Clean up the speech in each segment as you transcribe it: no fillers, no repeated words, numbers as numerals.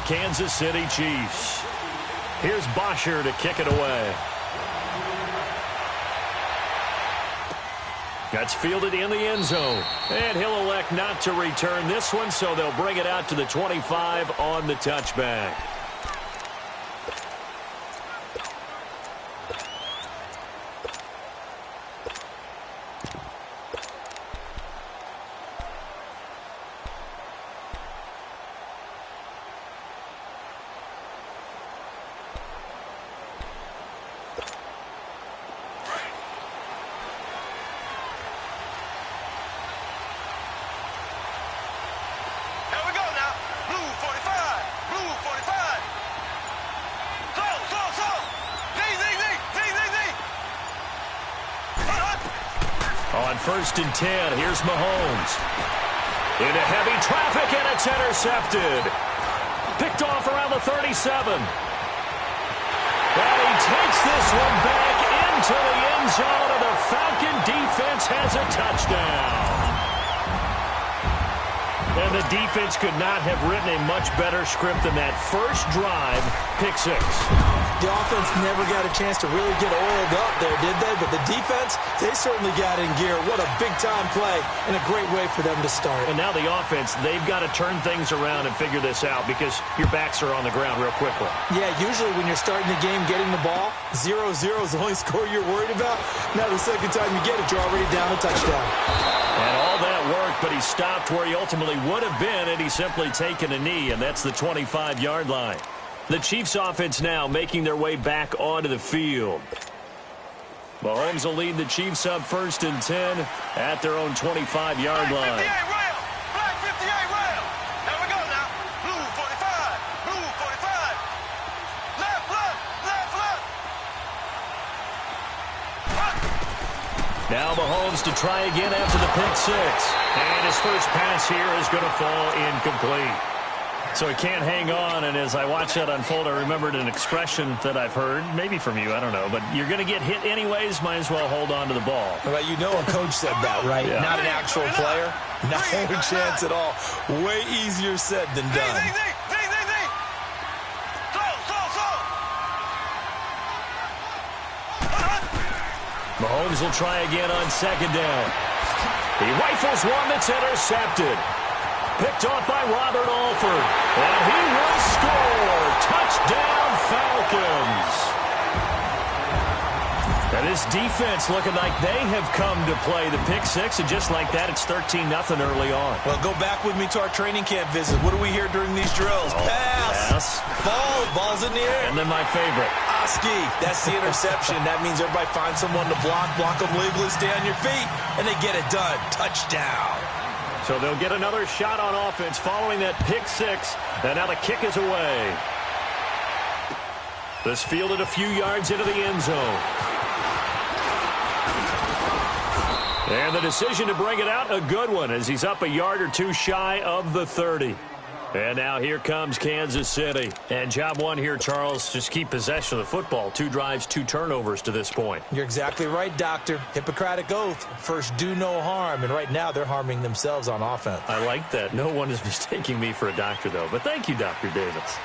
Kansas City Chiefs. Here's Bosher to kick it away. That's fielded in the end zone. And he'll elect not to return this one, so they'll bring it out to the 25 on the touchback. On 1st and 10, here's Mahomes. Into heavy traffic, and it's intercepted. Picked off around the 37. And he takes this one back into the end zone, and the Falcon defense has a touchdown. And the defense could not have written a much better script than that first drive, pick 6. The offense never got a chance to really get oiled up there, did they? But the defense, they certainly got in gear. What a big-time play and a great way for them to start. And now the offense, they've got to turn things around and figure this out because your backs are on the ground real quickly. Yeah, usually when you're starting the game getting the ball, 0-0 is the only score you're worried about. Now the second time you get it, you're already down a touchdown. And all that worked, but he stopped where he ultimately would have been, and he's simply taken a knee, and that's the 25-yard line. The Chiefs offense now making their way back onto the field. Mahomes will lead the Chiefs up 1st and 10 at their own 25-yard line. Black 58 rail. There we go now. Blue 45. Blue 45. Left, left, left, left. Now Mahomes to try again after the pick 6. And his first pass here is going to fall incomplete. So he can't hang on, and as I watch that unfold, I remembered an expression that I've heard, maybe from you, I don't know, but you're going to get hit anyways, might as well hold on to the ball. Well, you know a coach said that, right? Yeah. Not an actual player. Not a chance at all. Way easier said than done. Mahomes will try again on 2nd down. He rifles one that's intercepted. Picked off by Robert Alford. And he will score. Touchdown, Falcons. And this defense looking like they have come to play the pick 6. And just like that, it's 13-0 early on. Well, go back with me to our training camp visit. What do we hear during these drills? Pass. Ball's in the air. And then my favorite. Oski. That's the interception. That means everybody finds someone to block them legally, stay on your feet, and they get it done. Touchdown. So they'll get another shot on offense following that pick 6. And now the kick is away. This fielded a few yards into the end zone. And the decision to bring it out, a good one, as he's up a yard or two shy of the 30. And now here comes Kansas City. And job one here, Charles, just keep possession of the football. 2 drives, 2 turnovers to this point. You're exactly right, Doctor. Hippocratic oath. First, do no harm. And right now, they're harming themselves on offense. I like that. No one is mistaking me for a doctor, though. But thank you, Dr. Davis.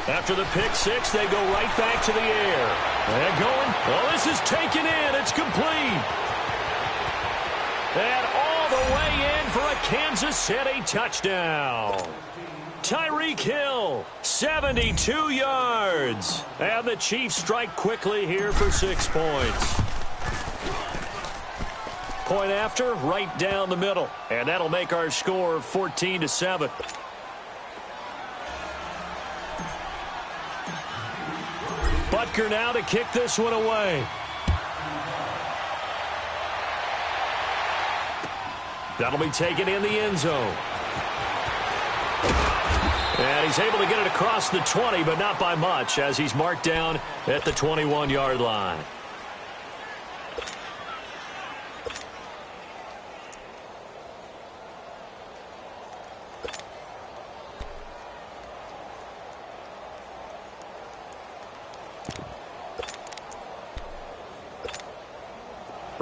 After the pick 6, they go right back to the air. They're going. Well, this is taken in. It's complete. And all the way in for a Kansas City touchdown. Tyreek Hill, 72 yards. And the Chiefs strike quickly here for 6 points. Point after, right down the middle. And that'll make our score 14-7. Butker now to kick this one away. That'll be taken in the end zone. And he's able to get it across the 20, but not by much, as he's marked down at the 21-yard line.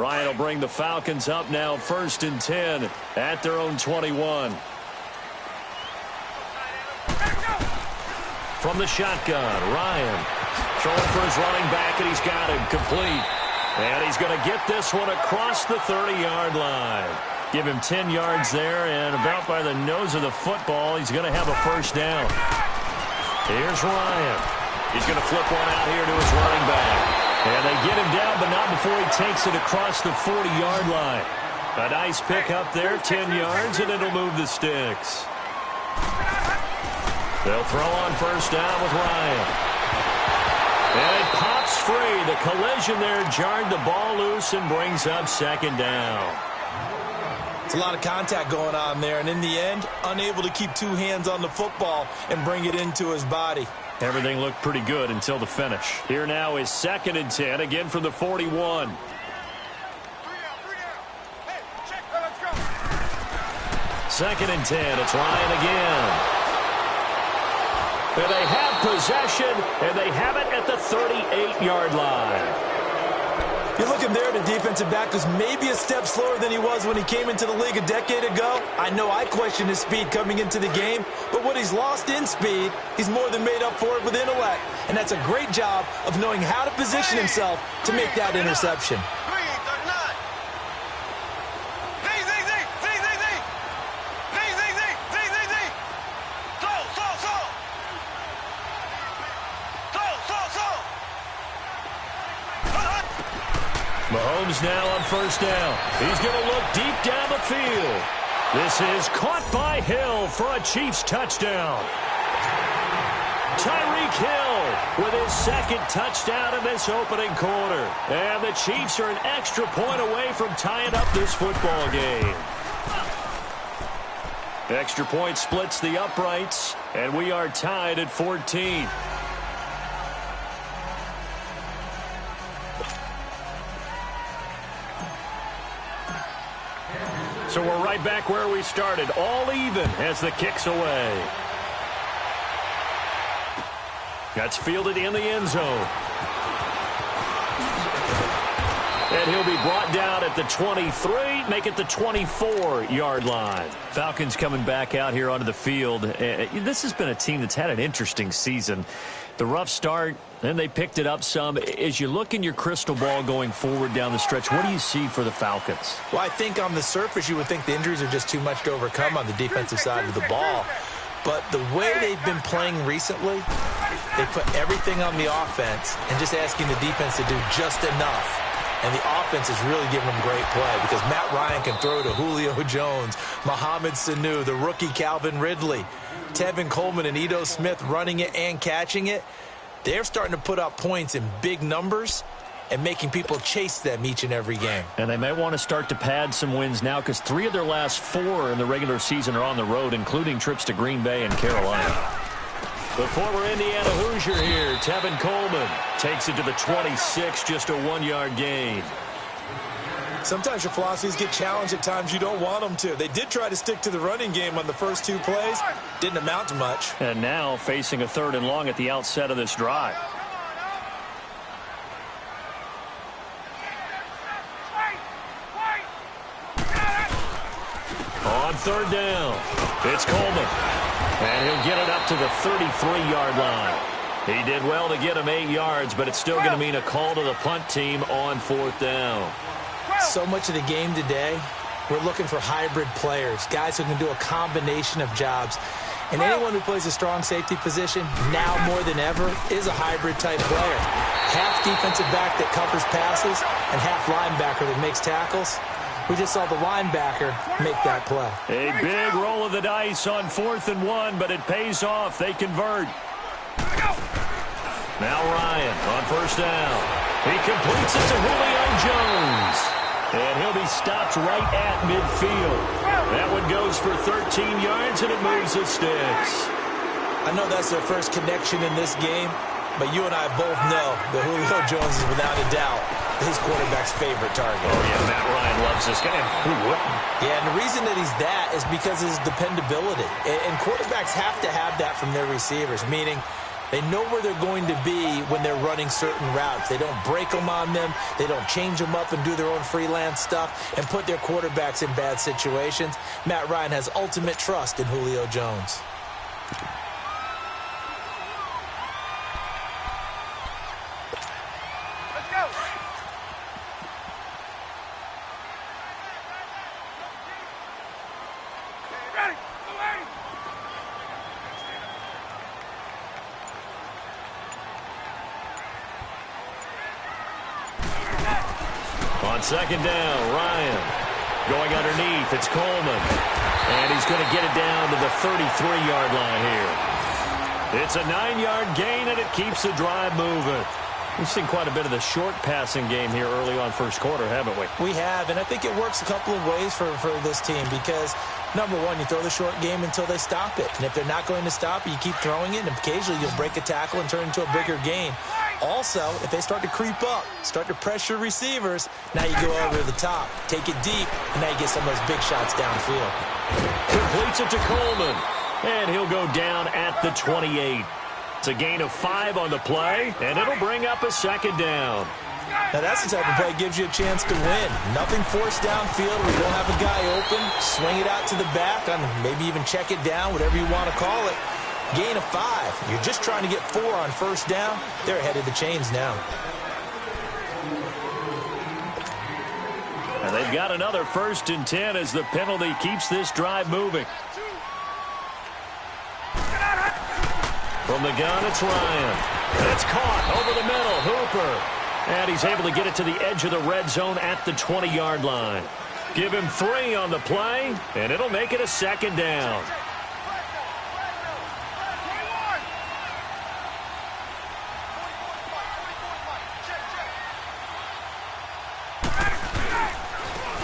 Ryan will bring the Falcons up now 1st and 10 at their own 21. From the shotgun, Ryan throwing for his running back, and he's got him complete. And he's going to get this one across the 30-yard line. Give him 10 yards there, and about by the nose of the football, he's going to have a first down. Here's Ryan. He's going to flip one out here to his running back. And they get him down, but not before he takes it across the 40-yard line. A nice pick up there, 10 yards, and it'll move the sticks. They'll throw on first down with Ryan. And it pops free. The collision there jarred the ball loose and brings up 2nd down. It's a lot of contact going on there, and in the end, unable to keep 2 hands on the football and bring it into his body. Everything looked pretty good until the finish. Here now is 2nd and 10, again from the 41. Hey, check. Let's go. 2nd and 10, it's Ryan again. And they have possession, and they have it at the 38-yard line. You're looking there at a defensive back who's maybe a step slower than he was when he came into the league a decade ago. I know I questioned his speed coming into the game, but what he's lost in speed, he's more than made up for it with intellect. And that's a great job of knowing how to position himself to make that interception. Mahomes now on first down. He's going to look deep down the field. This is caught by Hill for a Chiefs touchdown. Tyreek Hill with his 2nd touchdown in this opening quarter. And the Chiefs are an extra point away from tying up this football game. Extra point splits the uprights, and we are tied at 14. So we're right back where we started, all even as the kick's away. That's fielded in the end zone. And he'll be brought down at the 23, make it the 24-yard line. Falcons coming back out here onto the field. This has been a team that's had an interesting season. The rough start, then they picked it up some. As you look in your crystal ball going forward down the stretch, what do you see for the Falcons? Well, I think on the surface you would think the injuries are just too much to overcome on the defensive side of the ball. But the way they've been playing recently, they put everything on the offense and just asking the defense to do just enough. And the offense is really giving them great play because Matt Ryan can throw to Julio Jones, Mohamed Sanu, the rookie Calvin Ridley, Tevin Coleman and Ito Smith running it and catching it. They're starting to put up points in big numbers and making people chase them each and every game. And they may want to start to pad some wins now because 3 of their last 4 in the regular season are on the road, including trips to Green Bay and Carolina. The former Indiana Hoosier here, Tevin Coleman, takes it to the 26, just a 1-yard gain. Sometimes your philosophies get challenged at times you don't want them to. They did try to stick to the running game on the first 2 plays. Didn't amount to much. And now facing a 3rd and long at the outset of this drive. On 3rd down, it's Coleman. And he'll get it up to the 33-yard line. He did well to get him 8 yards, but it's still going to mean a call to the punt team on 4th down. So much of the game today, we're looking for hybrid players, guys who can do a combination of jobs. And anyone who plays a strong safety position, now more than ever, is a hybrid-type player. Half defensive back that covers passes and half linebacker that makes tackles. We just saw the linebacker make that play. A big roll of the dice on 4th and 1, but it pays off. They convert. Now Ryan on first down. He completes it to Julio Jones. And he'll be stopped right at midfield. That one goes for 13 yards, and it moves the sticks. I know that's their first connection in this game, but you and I both know that Julio Jones is without a doubt his quarterback's favorite target. Oh, yeah, Matt Ryan loves this guy. Who wouldn't? Yeah, and the reason that he's that is because of his dependability. And quarterbacks have to have that from their receivers, meaning They know where they're going to be when they're running certain routes. They don't break them on them. They don't change them up and do their own freelance stuff and put their quarterbacks in bad situations. Matt Ryan has ultimate trust in Julio Jones. On second down, Ryan going underneath. It's Coleman. And he's going to get it down to the 33-yard line here. It's a 9-yard gain, and it keeps the drive moving. We've seen quite a bit of the short passing game here early on first quarter, haven't we? We have, and I think it works a couple of ways for this team because, number one, you throw the short game until they stop it. And if they're not going to stop it, you keep throwing it, and occasionally you'll break a tackle and turn it into a bigger gain. Also, if they start to creep up, start to pressure receivers, now you go over the top, take it deep, and now you get some of those big shots downfield. Completes it to Coleman, and he'll go down at the 28. It's a gain of 5 on the play, and it'll bring up a second down. Now, that's the type of play that gives you a chance to win. Nothing forced downfield. We don't have a guy open. Swing it out to the back, and maybe even check it down, whatever you want to call it. Gain of 5. You're just trying to get 4 on first down. They're ahead of the chains now. And they've got another 1st and 10 as the penalty keeps this drive moving. From the gun, it's Ryan. It's caught over the middle. Hooper. And he's able to get it to the edge of the red zone at the 20-yard line. Give him 3 on the play, and it'll make it a second down.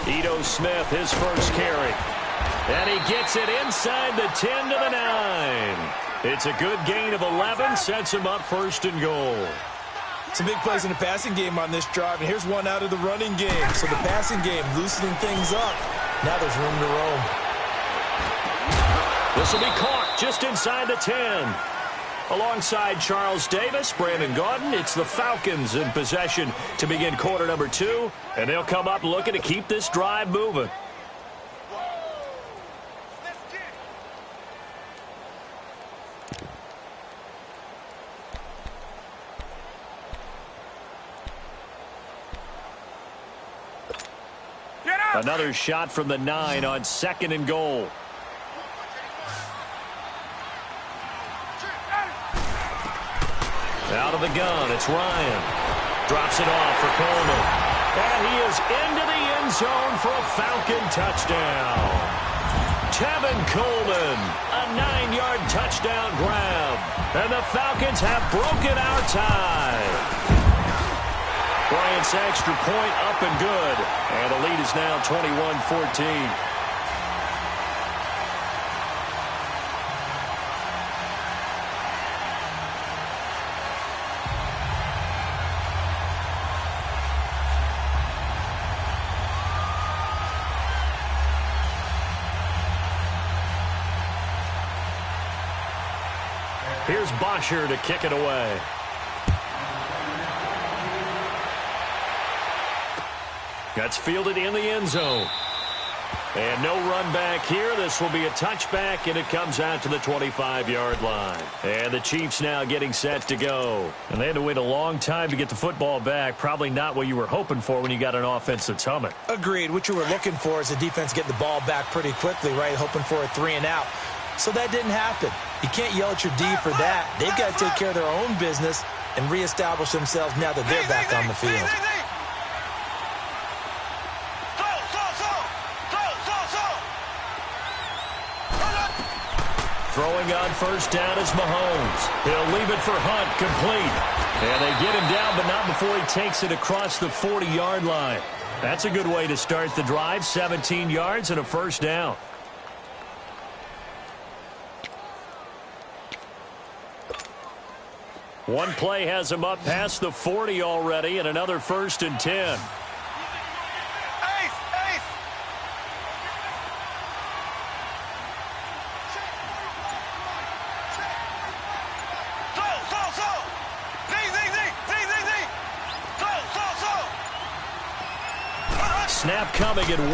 Ito Smith, his first carry. And he gets it inside the 10 to the 9. It's a good gain of 11, sets him up 1st and goal. Some big plays in the passing game on this drive, and here's one out of the running game. So the passing game loosening things up. Now there's room to roam. This will be caught just inside the 10. Alongside Charles Davis, Brandon Gaudin, it's the Falcons in possession to begin quarter number 2, and they'll come up looking to keep this drive moving. Another shot from the 9 on 2nd and goal. Out of the gun, it's Ryan. Drops it off for Coleman. And he is into the end zone for a Falcon touchdown. Tevin Coleman, a 9-yard touchdown grab. And the Falcons have broken our tie. Bryant's extra point up and good. And the lead is now 21-14. Here's Bosher to kick it away. That's fielded in the end zone. And no run back here. This will be a touchback, and it comes out to the 25-yard line. And the Chiefs now getting set to go. And they had to wait a long time to get the football back. Probably not what you were hoping for when you got an offense that's humming. Agreed. What you were looking for is the defense get the ball back pretty quickly, right? Hoping for a 3 and out. So that didn't happen. You can't yell at your D for that. They've got to take care of their own business and reestablish themselves now that they're back on the field. Throwing on first down is Mahomes. He'll leave it for Hunt, complete. And they get him down, but not before he takes it across the 40-yard line. That's a good way to start the drive. 17 yards and a first down. One play has him up past the 40 already, and another 1st and 10. snap coming at 1,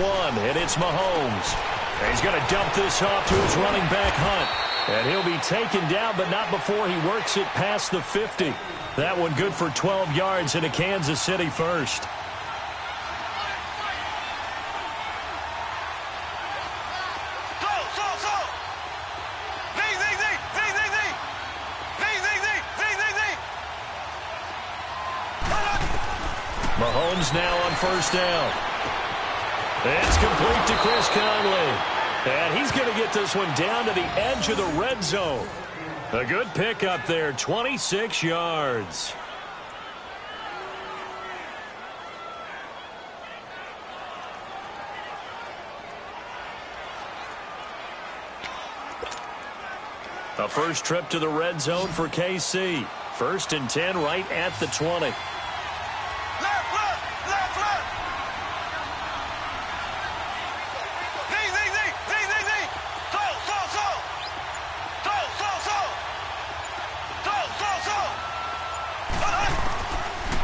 and it's Mahomes. And he's going to dump this off to his running back, Hunt. And he'll be taken down, but not before he works it past the 50. That one good for 12 yards and a Kansas City first. Mahomes now on first down. It's complete to Chris Conley. And he's going to get this one down to the edge of the red zone. A good pickup there, 26 yards. A first trip to the red zone for KC. 1st and 10 right at the 20.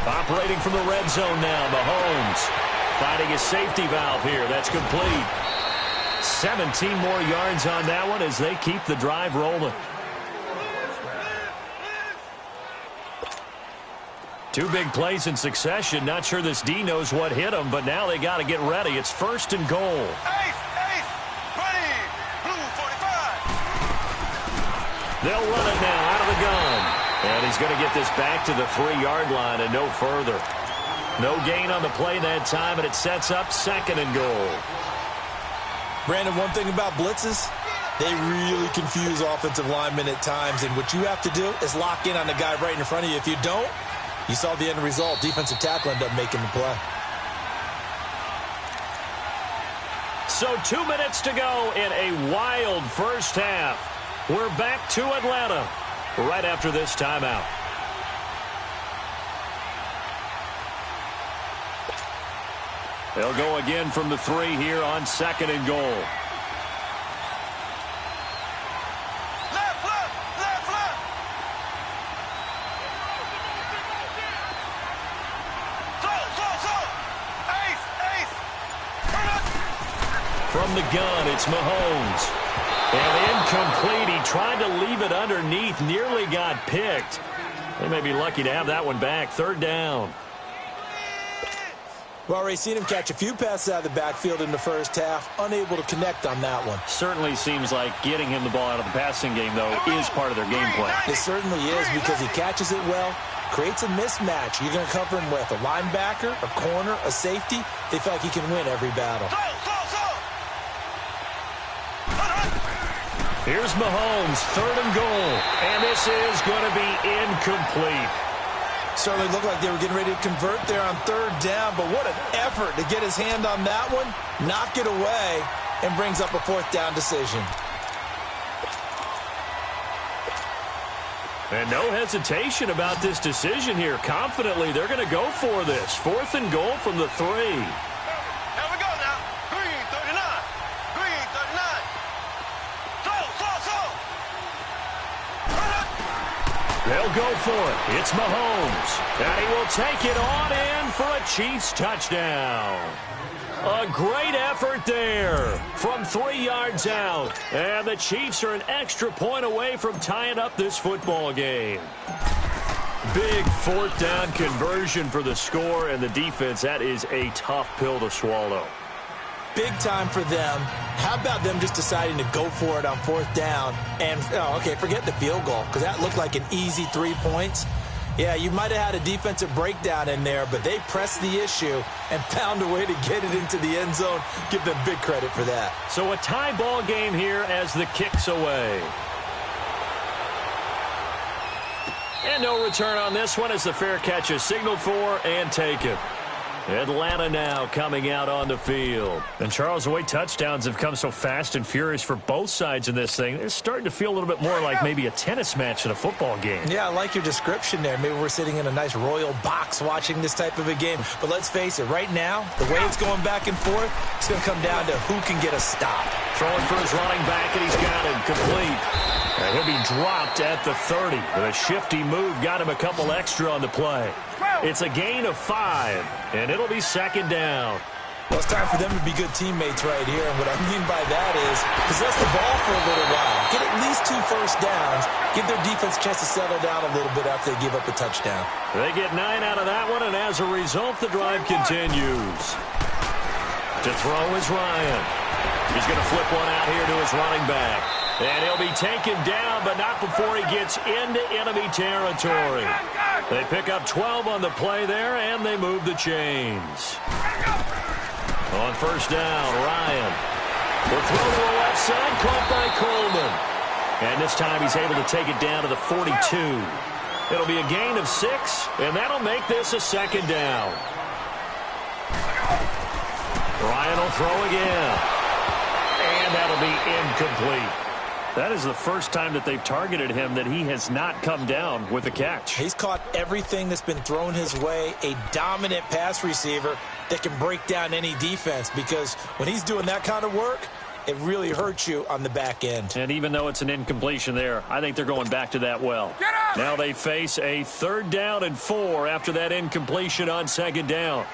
Operating from the red zone now, Mahomes finding a safety valve here. That's complete. 17 more yards on that one as they keep the drive rolling. 2 big plays in succession. Not sure this D knows what hit him, but now they got to get ready. It's 1st and goal. Ready. Blue 45. They'll run it now out of the gun. And he's going to get this back to the 3-yard line and no further. No gain on the play that time, and it sets up 2nd and goal. Brandon, one thing about blitzes, they really confuse offensive linemen at times, and what you have to do is lock in on the guy right in front of you. If you don't, you saw the end result. Defensive tackle ended up making the play. So 2 minutes to go in a wild first half. We're back to Atlanta right after this timeout. They'll go again from the 3 here on 2nd and goal. Left. Ace. From the gun, it's Mahomes. And incomplete. He tried to leave it underneath. Nearly got picked. They may be lucky to have that one back. 3rd down. We've already seen him catch a few passes out of the backfield in the first half. Unable to connect on that one. Certainly seems like getting him the ball out of the passing game, though, is part of their game plan. It certainly is because he catches it well, creates a mismatch. You're going to cover him with a linebacker, a corner, a safety. They feel like he can win every battle. Here's Mahomes, 3rd and goal. And this is going to be incomplete. Certainly looked like they were getting ready to convert there on 3rd down, but what an effort to get his hand on that one, knock it away, and brings up a 4th down decision. And no hesitation about this decision here. Confidently, they're going to go for this. 4th and goal from the 3. Here we go now. Green 39. Green 39. They'll go for it. It's Mahomes. And he will take it on in for a Chiefs touchdown. A great effort there from 3 yards out. And the Chiefs are an extra point away from tying up this football game. Big 4th down conversion for the score, and the defense, that is a tough pill to swallow. Big time for them. How about them just deciding to go for it on 4th down? And, okay, forget the field goal, because that looked like an easy 3 points. Yeah, you might have had a defensive breakdown in there, but they pressed the issue and found a way to get it into the end zone. Give them big credit for that. So a tie ball game here as the kick's away. And no return on this one as the fair catch is signaled for and taken. Atlanta now coming out on the field. And Charles, the way touchdowns have come so fast and furious for both sides in this thing, it's starting to feel a little bit more like maybe a tennis match in a football game. Yeah, I like your description there. Maybe we're sitting in a nice royal box watching this type of a game. But let's face it, right now, the way it's going back and forth, it's going to come down to who can get a stop. Throwing for his running back, and he's got him complete. And he'll be dropped at the 30. A shifty move got him a couple extra on the play. It's a gain of 5, and it'll be 2nd down. Well, it's time for them to be good teammates right here. And what I mean by that is possess the ball for a little while. Get at least 2 first downs. Give their defense a chance to settle down a little bit after they give up a touchdown. They get 9 out of that one, and as a result, the drive continues. To throw is Ryan. He's going to flip one out here to his running back. And he'll be taken down, but not before he gets into enemy territory. They pick up 12 on the play there, and they move the chains. On first down, Ryan. The throw to the left side, caught by Coleman. And this time he's able to take it down to the 42. It'll be a gain of 6, and that'll make this a second down. Ryan will throw again. And that'll be incomplete. That is the first time that they've targeted him that he has not come down with a catch. He's caught everything that's been thrown his way, a dominant pass receiver that can break down any defense, because when he's doing that kind of work, it really hurts you on the back end. And even though it's an incompletion there, I think they're going back to that well. Now they face a 3rd down and 4 after that incompletion on 2nd down.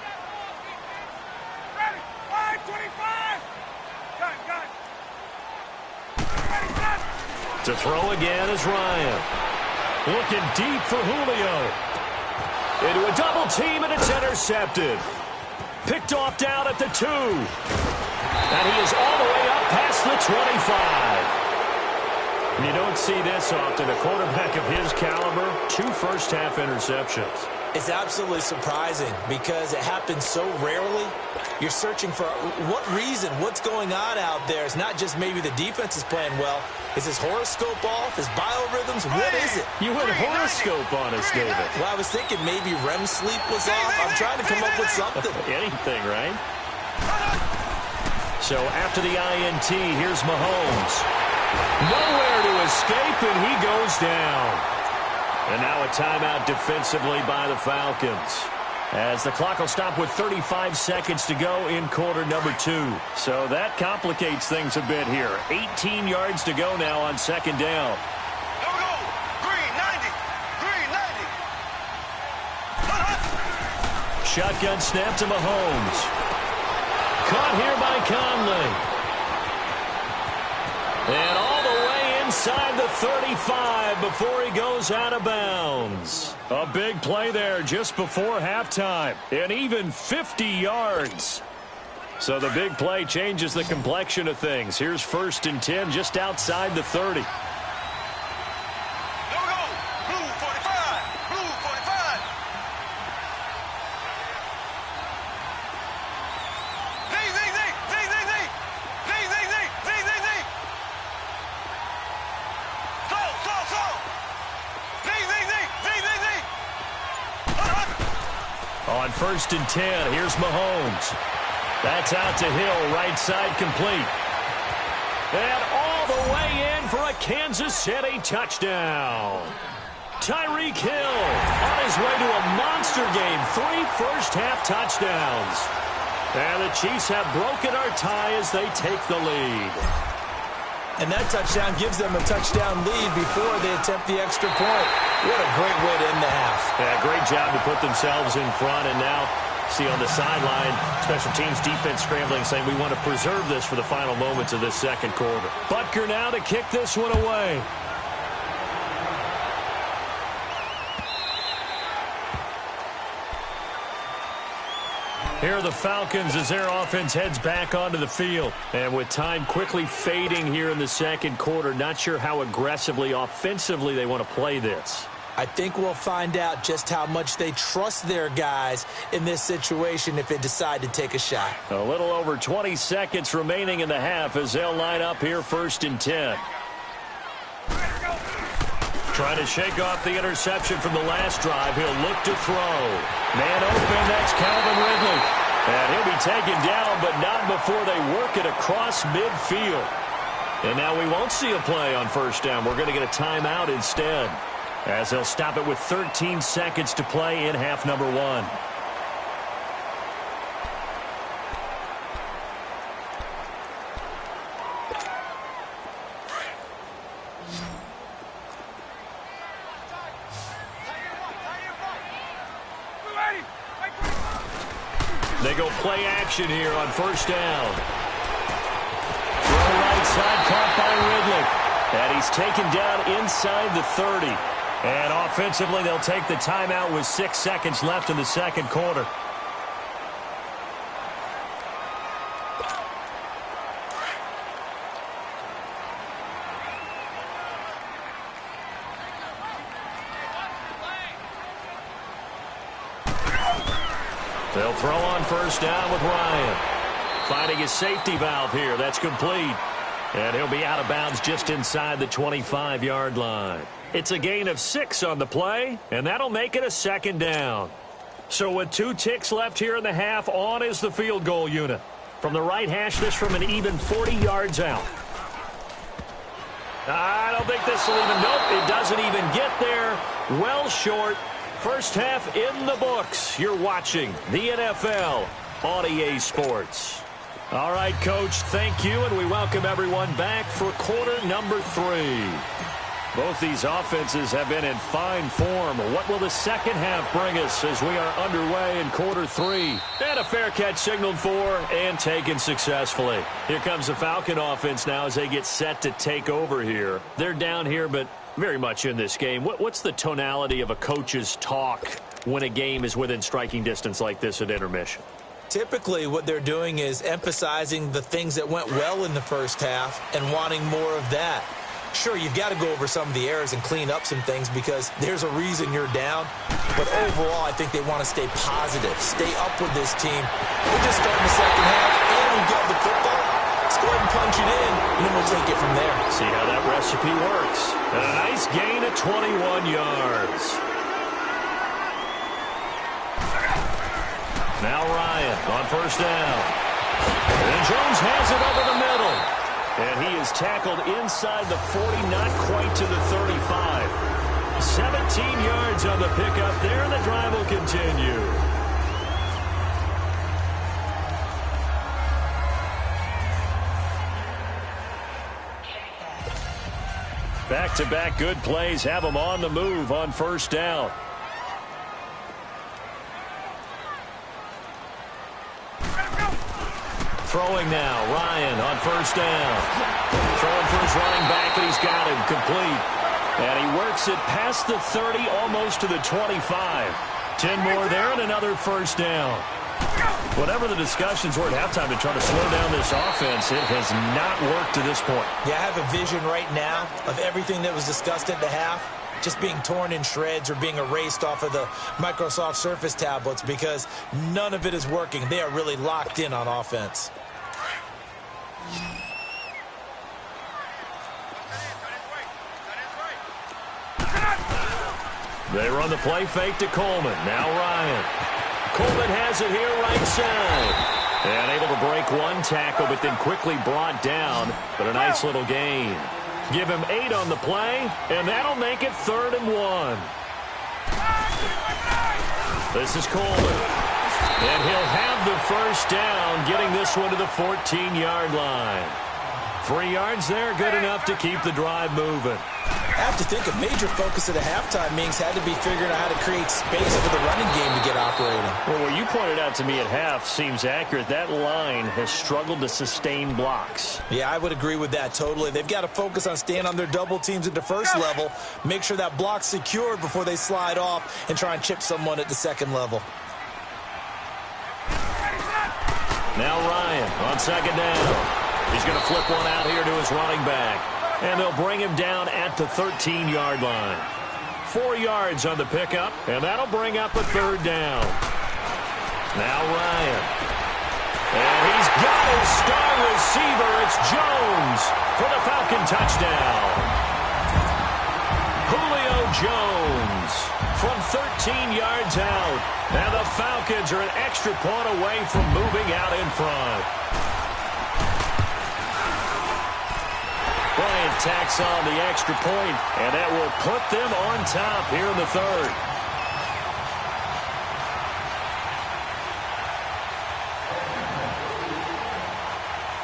To throw again is Ryan. Looking deep for Julio. Into a double team, and it's intercepted. Picked off down at the 2. And he is all the way up past the 25. You don't see this often. A quarterback of his caliber, 2 first-half interceptions. It's absolutely surprising because it happens so rarely. You're searching for what reason, what's going on out there. It's not just maybe the defense is playing well. Is his horoscope off? His biorhythms? What is it? You went horoscope on us, David. Well, I was thinking maybe REM sleep was off. I'm trying to come up with something. Anything, right? So after the INT, here's Mahomes. Nowhere to escape, and he goes down. And now a timeout defensively by the Falcons, as the clock will stop with 35 seconds to go in quarter number 2. So that complicates things a bit here. 18 yards to go now on 2nd down. Here we go. Green 90. Green 90. Shotgun snap to Mahomes. Caught here by Conley. And all the way inside the 35 before he goes out of bounds. A big play there just before halftime. And even 50 yards. So the big play changes the complexion of things. Here's 1st and 10 just outside the 30. Here we go. Blue 45. Blue 45. Z. On 1st and 10, here's Mahomes. That's out to Hill, right side complete. And all the way in for a Kansas City touchdown. Tyreek Hill on his way to a monster game. 3 first-half touchdowns. And the Chiefs have broken our tie as they take the lead. And that touchdown gives them a touchdown lead before they attempt the extra point. What a great way to end the half. Yeah, great job to put themselves in front. And now, see on the sideline, special teams defense scrambling, saying we want to preserve this for the final moments of this 2nd quarter. Butker now to kick this one away. Here are the Falcons as their offense heads back onto the field. And with time quickly fading here in the 2nd quarter, not sure how aggressively, offensively they want to play this. I think we'll find out just how much they trust their guys in this situation if they decide to take a shot. A little over 20 seconds remaining in the half as they'll line up here 1st and 10. Trying to shake off the interception from the last drive. He'll look to throw. Man open, that's Calvin Ridley. And he'll be taken down, but not before they work it across midfield. And now we won't see a play on 1st down. We're going to get a timeout instead, as they'll stop it with 13 seconds to play in half number 1. They go play action here on first down. Throw right side, caught by Ridley. And he's taken down inside the 30. And offensively, they'll take the timeout with 6 seconds left in the second quarter. They'll throw on first down with Ryan. Finding his safety valve here. That's complete. And he'll be out of bounds just inside the 25-yard line. It's a gain of 6 on the play, and that'll make it a second down. So with 2 ticks left here in the half, on is the field goal unit. From the right hash, this from an even 40 yards out. I don't think this will even, nope, it doesn't even get there. Well short. First half in the books. You're watching the NFL on EA Sports. All right, Coach, thank you, and we welcome everyone back for quarter number 3. Both these offenses have been in fine form. What will the second half bring us as we are underway in quarter 3? And a fair catch signaled for and taken successfully. Here comes the Falcon offense now as they get set to take over here. They're down here, but very much in this game. What's the tonality of a coach's talk when a game is within striking distance like this at intermission? Typically, what they're doing is emphasizing the things that went well in the first half and wanting more of that. Sure, you've got to go over some of the errors and clean up some things because there's a reason you're down. But overall, I think they want to stay positive, stay up with this team. We're just starting the second half, and we've got the football. Let's go ahead and punch it in, and then we'll take it from there. See how that recipe works. And a nice gain of 21 yards. Now Ryan on first down. And Jones has it over the middle. And he is tackled inside the 40, not quite to the 35. 17 yards on the pickup there, and the drive will continue. Back-to-back good plays have them on the move on first down. Throwing now, Ryan on first down. Throwing for his running back, and he's got him complete. And he works it past the 30, almost to the 25. 10 more there and another first down. Whatever the discussions were at halftime to try to slow down this offense, it has not worked to this point. Yeah, I have a vision right now of everything that was discussed at the half just being torn in shreds or being erased off of the Microsoft Surface tablets because none of it is working. They are really locked in on offense. They run the play fake to Coleman. Now Ryan. Coleman has it here right side. And able to break one tackle, but then quickly brought down. But a nice little gain. Give him 8 on the play, and that'll make it 3rd and 1. This is Coleman. And he'll have the first down, getting this one to the 14-yard line. 3 yards there, good enough to keep the drive moving. I have to think a major focus of the halftime meetings had to be figuring out how to create space for the running game to get operating. Well, what you pointed out to me at half seems accurate. That line has struggled to sustain blocks. Yeah, I would agree with that totally. They've got to focus on staying on their double teams at the first level, make sure that block's secured before they slide off and try and chip someone at the second level. Now Ryan on second down. He's going to flip one out here to his running back. And they'll bring him down at the 13-yard line. 4 yards on the pickup, and that'll bring up a 3rd down. Now Ryan. And he's got his star receiver. It's Jones for the Falcon touchdown. Julio Jones from 13 yards out. Now the Falcons are an extra point away from moving out in front. Bryant tacks on the extra point, and that will put them on top here in the 3rd.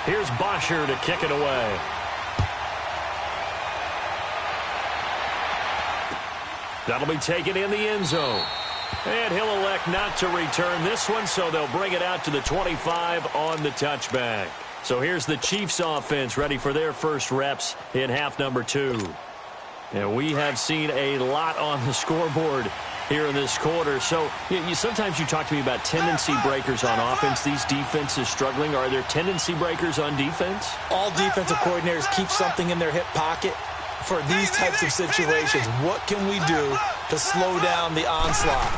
Here's Bosher to kick it away. That'll be taken in the end zone. And he'll elect not to return this one, so they'll bring it out to the 25 on the touchback. So here's the Chiefs offense ready for their first reps in half number 2. And we have seen a lot on the scoreboard here in this quarter. So sometimes you talk to me about tendency breakers on offense. These defenses struggling. Are there tendency breakers on defense? All defensive coordinators keep something in their hip pocket for these types of situations. What can we do to slow down the onslaught?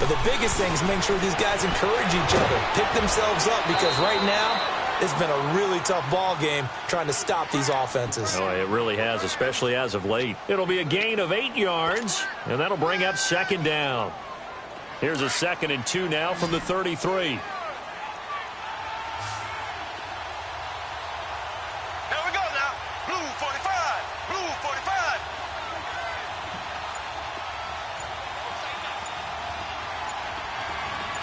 But the biggest thing is make sure these guys encourage each other, pick themselves up, because right now it's been a really tough ball game trying to stop these offenses. Oh, it really has, especially as of late. It'll be a gain of 8 yards, and that'll bring up second down. Here's a 2nd and 2 now from the 33. Here we go now. Blue 45. Blue 45.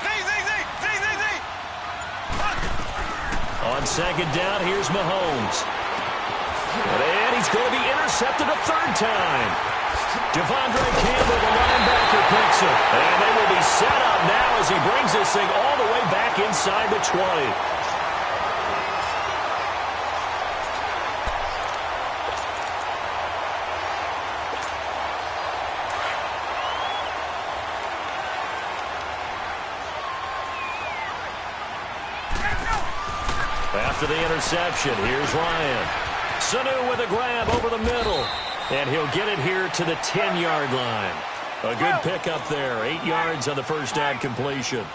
Z. On second down, here's Mahomes. And he's going to be intercepted a 3rd time. Devondre Campbell, the linebacker, picks it. And they will be set up now as he brings this thing all the way back inside the 20. After the interception, here's Ryan. Sanu with a grab over the middle. And he'll get it here to the 10-yard line. A good pickup there. 8 yards on the first down completion.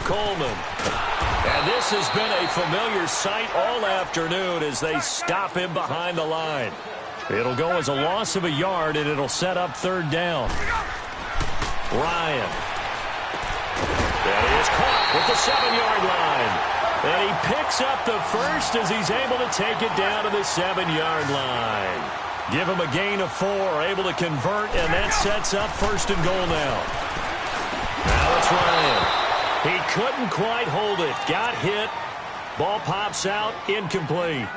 Coleman. And this has been a familiar sight all afternoon as they stop him behind the line. It'll go as a loss of a yard, and it'll set up 3rd down. Ryan. And he is caught at the 7-yard line. And he picks up the first as he's able to take it down to the 7-yard line. Give him a gain of 4, able to convert, and that sets up 1st and goal now. Now it's Ryan. He couldn't quite hold it. Got hit. Ball pops out, incomplete.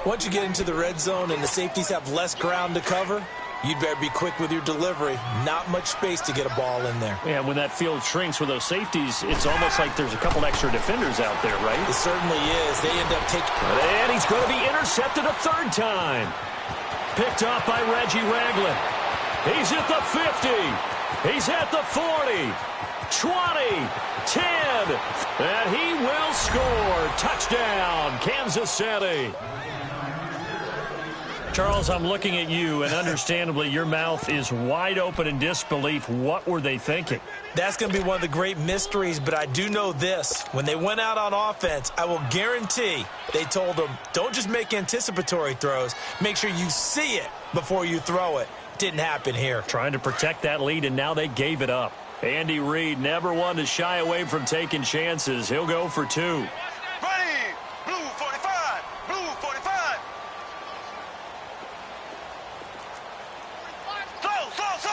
Once you get into the red zone and the safeties have less ground to cover, you'd better be quick with your delivery. Not much space to get a ball in there. Yeah, when that field shrinks with those safeties, it's almost like there's a couple extra defenders out there, right? It certainly is. They end up taking... And he's going to be intercepted a 3rd time. Picked off by Reggie Ragland. He's at the 50. He's at the 40. 20. 10. And he will score. Touchdown, Kansas City. Charles, I'm looking at you, and understandably, your mouth is wide open in disbelief. What were they thinking? That's going to be one of the great mysteries, but I do know this. When they went out on offense, I will guarantee they told them, don't just make anticipatory throws. Make sure you see it before you throw it. Didn't happen here. Trying to protect that lead, and now they gave it up. Andy Reid never one to shy away from taking chances. He'll go for 2. Ready. Blue 45. Blue 45. Slow. Z.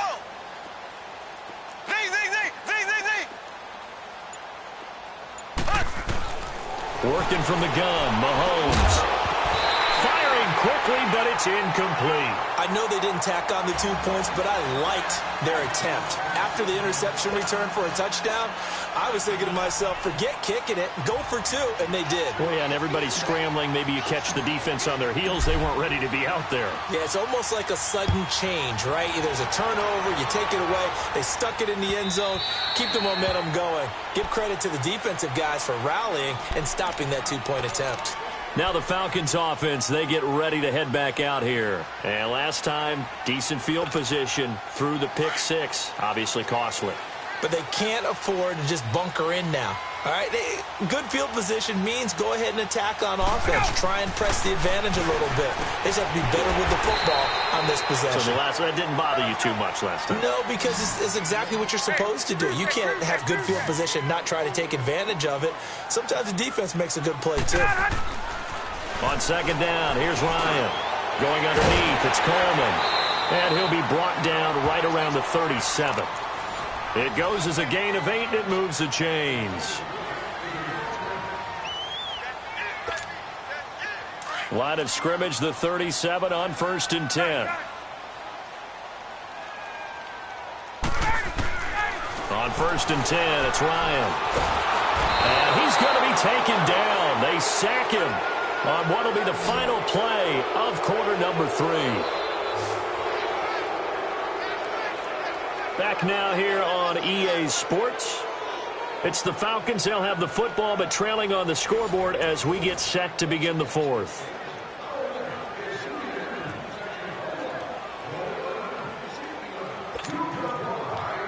Working from the gun, Mahomes. Firing quickly, but it's incomplete. I know they didn't tack on the 2 points, but I liked their attempt. After the interception return for a touchdown, I was thinking to myself, forget kicking it, go for 2, and they did. Well, yeah, and everybody's scrambling. Maybe you catch the defense on their heels. They weren't ready to be out there. Yeah, it's almost like a sudden change, right? There's a turnover, you take it away, they stuck it in the end zone, keep the momentum going. Give credit to the defensive guys for rallying and stopping that 2-point attempt. Now the Falcons offense, they get ready to head back out here. And last time, decent field position through the pick 6. Obviously costly. But they can't afford to just bunker in now. All right, good field position means go ahead and attack on offense. Try and press the advantage a little bit. They just have to be better with the football on this possession. So that didn't bother you too much last time? No, because it's exactly what you're supposed to do. You can't have good field position, not try to take advantage of it. Sometimes the defense makes a good play, too. On second down, here's Ryan. Going underneath, it's Coleman. And he'll be brought down right around the 37. It goes as a gain of 8, and it moves the chains. Line of scrimmage, the 37 on 1st and 10. On 1st and 10, it's Ryan. And he's going to be taken down. They sack him on what will be the final play of quarter number 3. Back now here on EA Sports. It's the Falcons. They'll have the football, but trailing on the scoreboard as we get set to begin the 4th.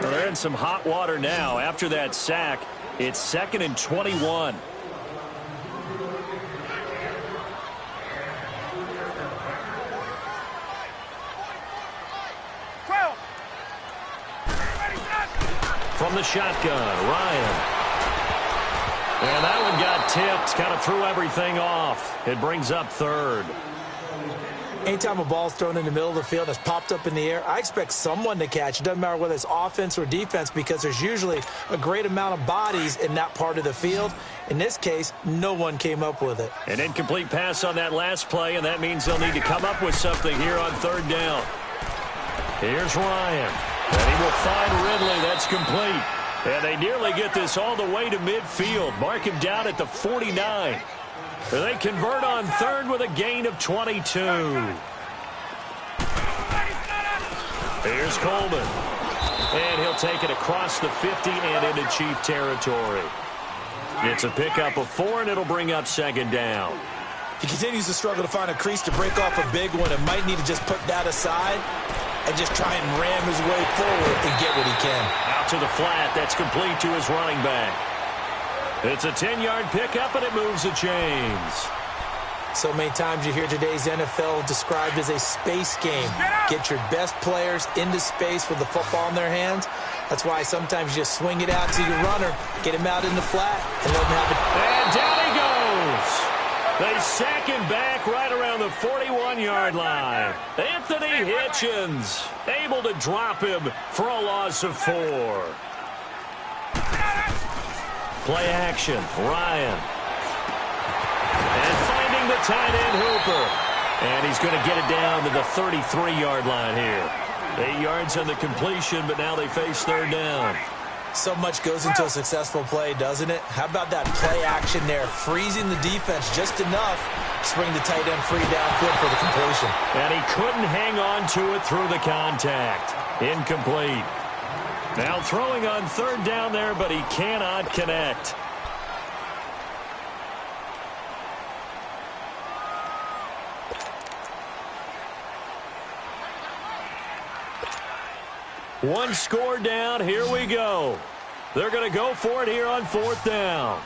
Well, they're in some hot water now. After that sack, it's 2nd and 21. From the shotgun, Ryan. And that one got tipped, kind of threw everything off. It brings up 3rd. Anytime a ball's thrown in the middle of the field, it's popped up in the air, I expect someone to catch. It doesn't matter whether it's offense or defense because there's usually a great amount of bodies in that part of the field. In this case, no one came up with it. An incomplete pass on that last play, and that means they'll need to come up with something here on 3rd down. Here's Ryan. And he will find Ridley. That's complete. And they nearly get this all the way to midfield. Mark him down at the 49. And they convert on 3rd with a gain of 22. Here's Coleman. And he'll take it across the 50 and into Chief territory. It's a pickup of 4, and it'll bring up 2nd down. He continues to struggle to find a crease to break off a big one and might need to just put that aside and just try and ram his way forward and get what he can. Out to the flat. That's complete to his running back. It's a 10-yard pickup, and it moves the chains. So many times you hear today's NFL described as a space game. Get your best players into space with the football in their hands. That's why sometimes you just swing it out to your runner, get him out in the flat, and let him have it. And down he goes. They sack him back right around the 41-yard line. Anthony Hitchens able to drop him for a loss of 4. Play action, Ryan. And finding the tight end Hooper. And he's going to get it down to the 33-yard line here. 8 yards on the completion, but now they face 3rd down. So much goes into a successful play, doesn't it? How about that play action there? Freezing the defense just enough to bring the tight end free downfield for the completion. And he couldn't hang on to it through the contact. Incomplete. Now throwing on 3rd down there, but he cannot connect. One score down. Here we go. They're going to go for it here on 4th down.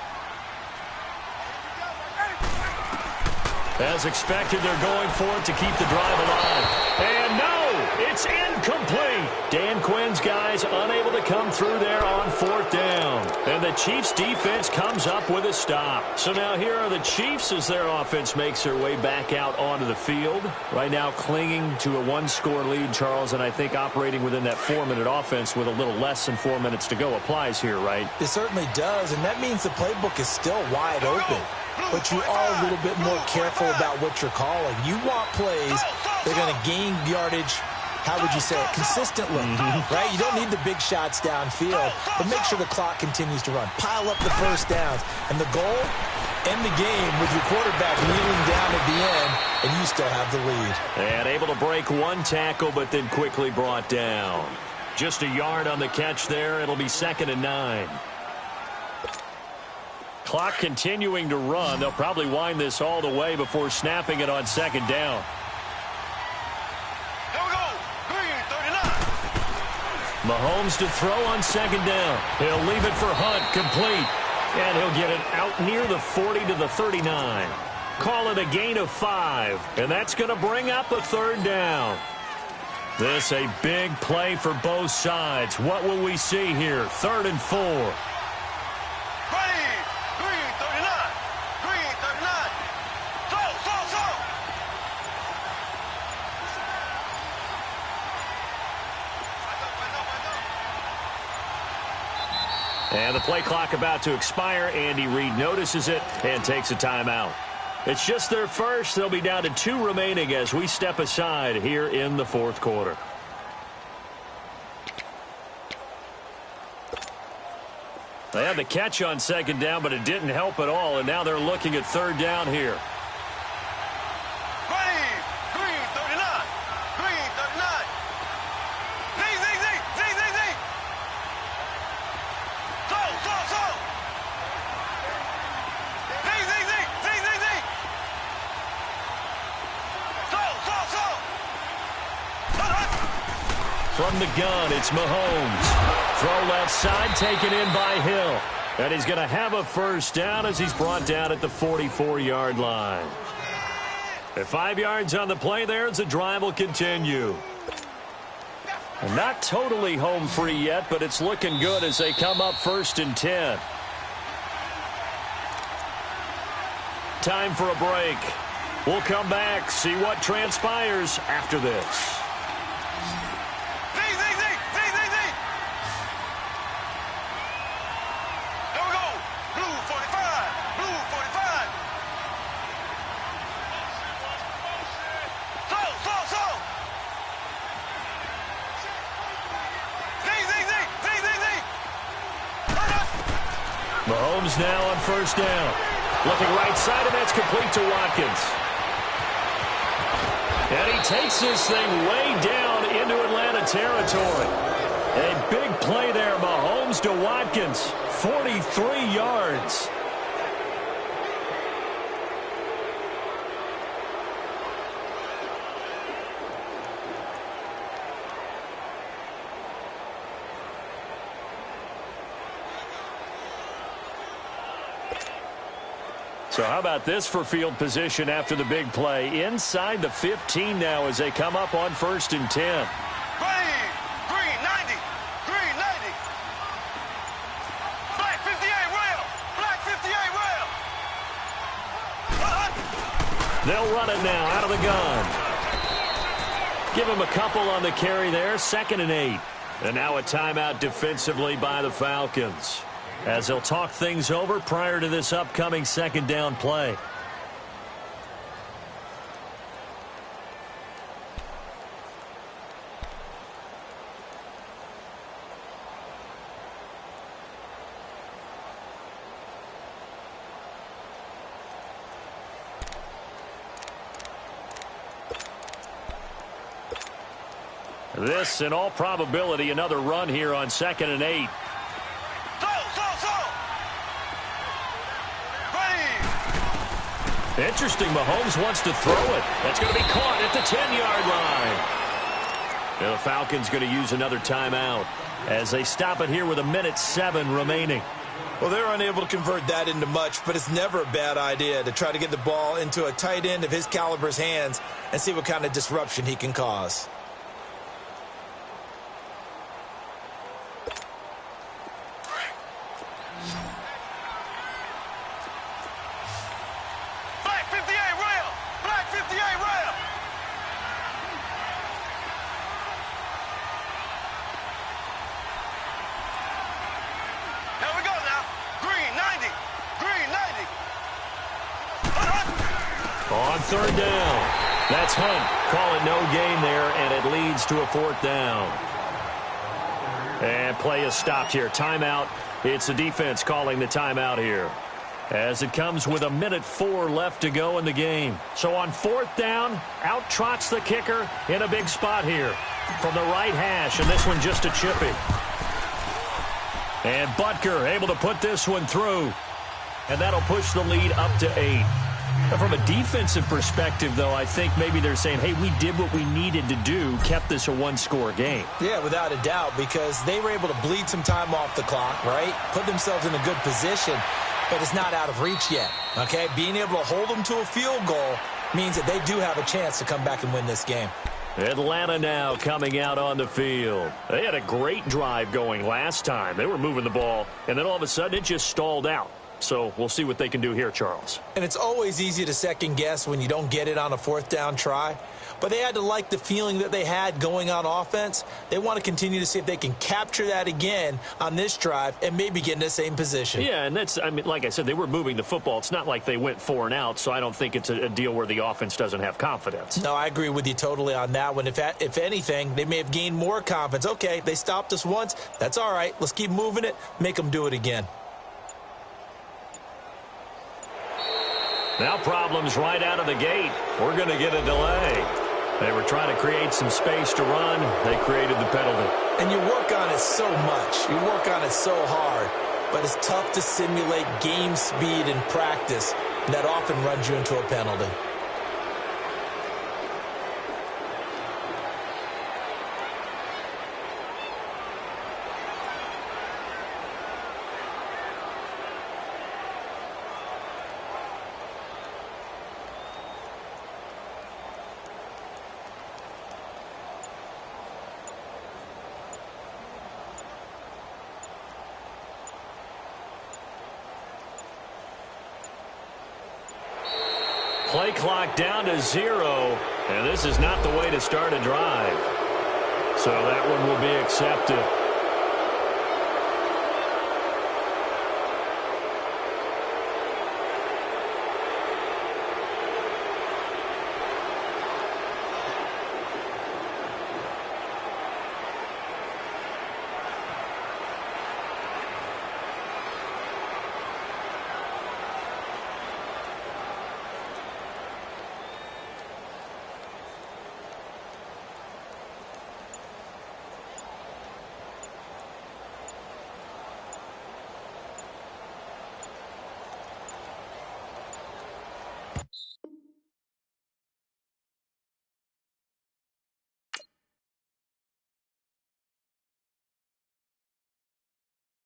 As expected, they're going for it to keep the drive alive. And no, it's incomplete. Dan Quinn's guys unable to come through there on 4th down. And the Chiefs' defense comes up with a stop. So now here are the Chiefs as their offense makes their way back out onto the field. Right now clinging to a 1-score lead, Charles, and I think operating within that 4-minute offense with a little less than 4 minutes to go applies here, right? It certainly does, and that means the playbook is still wide open. But you are a little bit more careful about what you're calling. You want plays that are going to gain yardage, how would you say it, consistently, right? You don't need the big shots downfield, but make sure the clock continues to run. Pile up the first downs. And the goal, end the game with your quarterback kneeling down at the end, and you still have the lead. And able to break one tackle, but then quickly brought down. Just a yard on the catch there. It'll be 2nd and 9. Clock continuing to run. They'll probably wind this all the way before snapping it on 2nd down. Here we go. Green, 39. Mahomes to throw on 2nd down. He'll leave it for Hunt, complete. And he'll get it out near the 40 to the 39. Call it a gain of 5. And that's going to bring up a 3rd down. This a big play for both sides. What will we see here? 3rd and 4. And the play clock about to expire. Andy Reid notices it and takes a timeout. It's just their first. They'll be down to 2 remaining as we step aside here in the 4th quarter. They had the catch on second down, but it didn't help at all, and now they're looking at third down here. Green 39. Green 39. Z. Slow. Z. Slow. From the gun, it's Mahomes. Throw left side, taken in by Hill. And he's going to have a first down as he's brought down at the 44-yard line. At 5 yards on the play there as the drive will continue. And not totally home free yet, but it's looking good as they come up 1st and 10. Time for a break. We'll come back, see what transpires after this. Mahomes now on first down. Looking right side, and that's complete to Watkins. And he takes this thing way down into Atlanta territory. A big play there, Mahomes to Watkins. 43 yards. So how about this for field position after the big play? Inside the 15 now as they come up on 1st and 10. Green 90. Black 58 rail. They'll run it now out of the gun. Give him a couple on the carry there. 2nd and 8. And now a timeout defensively by the Falcons, as they'll talk things over prior to this upcoming 2nd down play. This, in all probability, another run here on 2nd and 8. Interesting, Mahomes wants to throw it. That's going to be caught at the 10-yard line. And the Falcons going to use another timeout as they stop it here with 1:07 remaining. Well, they're unable to convert that into much, but it's never a bad idea to try to get the ball into a tight end of his caliber's hands and see what kind of disruption he can cause. On 3rd down, that's Hunt. Call it no gain there, and it leads to a 4th down. And play is stopped here. Timeout. It's the defense calling the timeout here, as it comes with 1:04 left to go in the game. So on 4th down, out trots the kicker in a big spot here from the right hash, and this one just a chippy. And Butker able to put this one through, and that'll push the lead up to 8. From a defensive perspective, though, I think maybe they're saying, hey, we did what we needed to do, kept this a one-score game. Yeah, without a doubt, because they were able to bleed some time off the clock, right? Put themselves in a good position, but it's not out of reach yet, okay? Being able to hold them to a field goal means that they do have a chance to come back and win this game. Atlanta now coming out on the field. They had a great drive going last time. They were moving the ball, and then all of a sudden it just stalled out. So we'll see what they can do here, Charles. And it's always easy to second guess when you don't get it on a 4th down try. But they had to like the feeling that they had going on offense. They want to continue to see if they can capture that again on this drive and maybe get in the same position. Yeah, and that's, I mean, like I said, they were moving the football. It's not like they went 4 and out, so I don't think it's a deal where the offense doesn't have confidence. No, I agree with you totally on that one. If anything, they may have gained more confidence. Okay, they stopped us once. That's all right. Let's keep moving it. Make them do it again. Now problems right out of the gate. We're going to get a delay. They were trying to create some space to run. They created the penalty. And you work on it so much. You work on it so hard. But it's tough to simulate game speed in practice. And that often runs you into a penalty. Play clock down to 0, and this is not the way to start a drive. So that one will be accepted.